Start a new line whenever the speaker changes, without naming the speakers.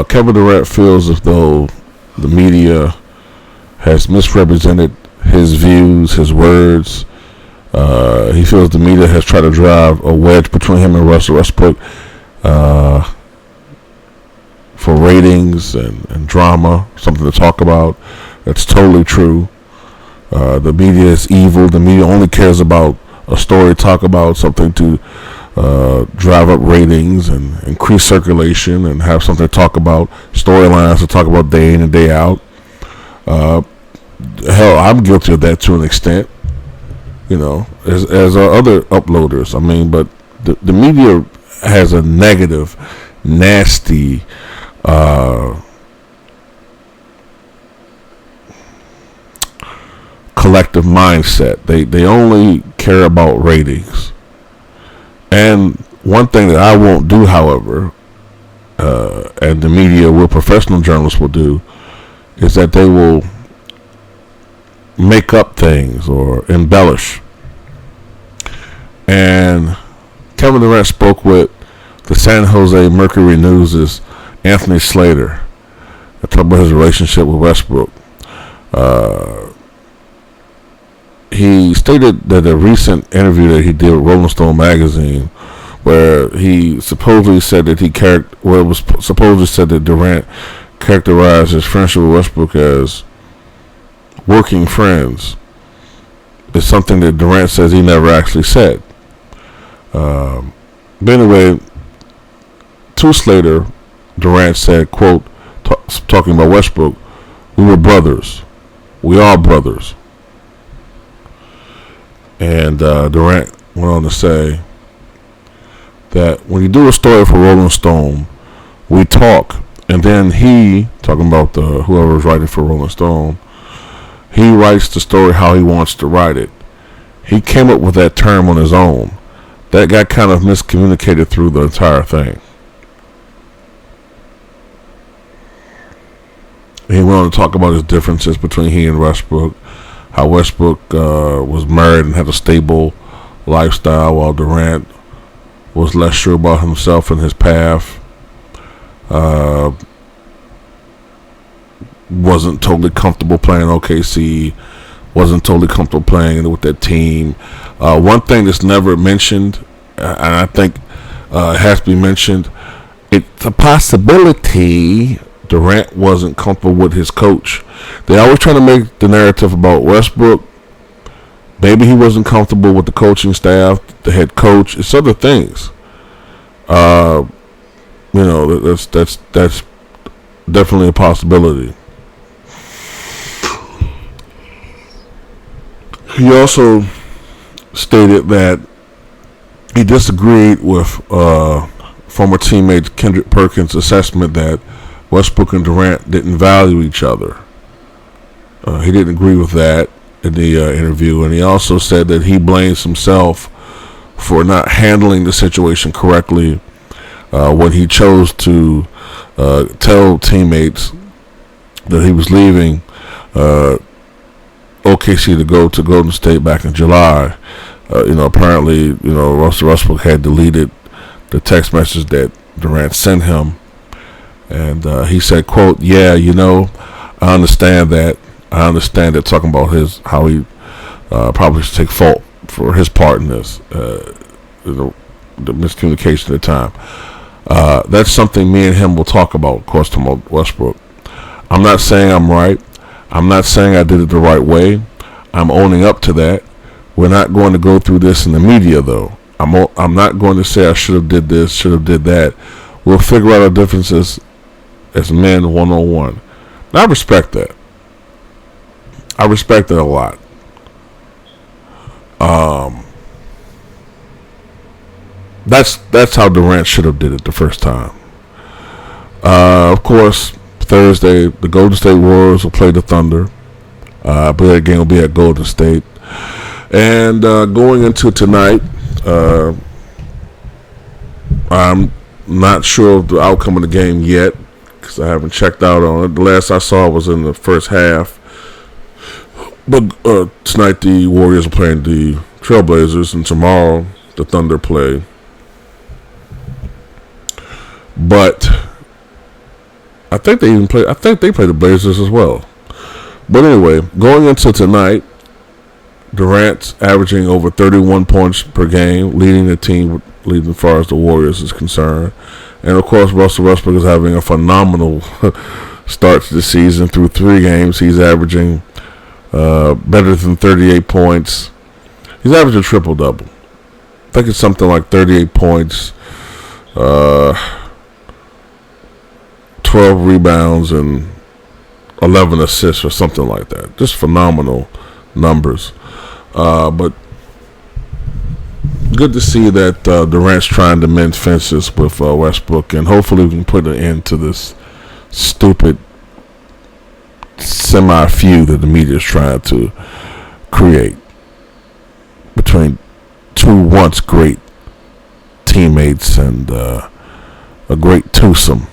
Kevin Durant feels as though the media has misrepresented his views, his words. He feels the media has tried to drive a wedge between him and Russell Westbrook for ratings and drama, something to talk about. That's totally true. The media is evil. The media only cares about a story, talk about something to drive up ratings and increase circulation and have something to talk about, storylines to talk about day in and day out. Hell, I'm guilty of that to an extent, as are other uploaders. I mean, but the media has a negative, nasty, collective mindset. They only care about ratings. And one thing that I won't do, however, and the media will, professional journalists will do, is that they will make up things or embellish. And Kevin Durant spoke with the San Jose Mercury News' Anthony Slater. I talked about his relationship with Westbrook. He stated that a recent interview that he did with Rolling Stone magazine, where he supposedly said that Durant characterized his friendship with Westbrook as working friends, is something that Durant says he never actually said. But anyway, to Slater, Durant said, quote, talking about Westbrook, "We were brothers. We are brothers." And Durant went on to say that when you do a story for Rolling Stone, we talk, and then he, talking about whoever's writing for Rolling Stone, he writes the story how he wants to write it. He came up with that term on his own. That got kind of miscommunicated through the entire thing. He went on to talk about his differences between he and Westbrook, how Westbrook was married and had a stable lifestyle, while Durant was less sure about himself and his path. Wasn't totally comfortable playing OKC. Wasn't totally comfortable playing with that team. One thing that's never mentioned, and I think it has to be mentioned, it's a possibility Durant wasn't comfortable with his coach. They always try to make the narrative about Westbrook. Maybe he wasn't comfortable with the coaching staff, the head coach. It's other things. That's definitely a possibility. He also stated that he disagreed with former teammate Kendrick Perkins' assessment that Westbrook and Durant didn't value each other. He didn't agree with that in the interview, and he also said that he blames himself for not handling the situation correctly when he chose to tell teammates that he was leaving OKC to go to Golden State back in July. Apparently, Russell Westbrook had deleted the text message that Durant sent him, and he said, quote, "Yeah, I understand that. Talking about how he probably should take fault for his part in this, the miscommunication at the time. That's something me and him will talk about, of course, to Westbrook. I'm not saying I'm right. I'm not saying I did it the right way. I'm owning up to that. We're not going to go through this in the media, though. I'm not going to say I should have did this, should have did that. We'll figure out our differences as men one-on-one." And I respect that. I respect that a lot. That's how Durant should have did it the first time. Of course, Thursday, the Golden State Warriors will play the Thunder. I believe that game will be at Golden State. And going into tonight, I'm not sure of the outcome of the game yet because I haven't checked out on it. The last I saw was in the first half. But tonight the Warriors are playing the Trailblazers, and tomorrow the Thunder play. But think they even play. I think they play the Blazers as well. But anyway, going into tonight, Durant's averaging over 31 points per game, leading the team, leading as far as the Warriors is concerned. And of course, Russell Westbrook is having a phenomenal start to the season. Through 3 games, he's averaging better than 38 points. He's averaging a triple-double. I think it's something like 38 points, 12 rebounds, and 11 assists or something like that. Just phenomenal numbers. But good to see that Durant's trying to mend fences with Westbrook, and hopefully we can put an end to this stupid semi-feud that the media is trying to create between 2 once great teammates and a great twosome.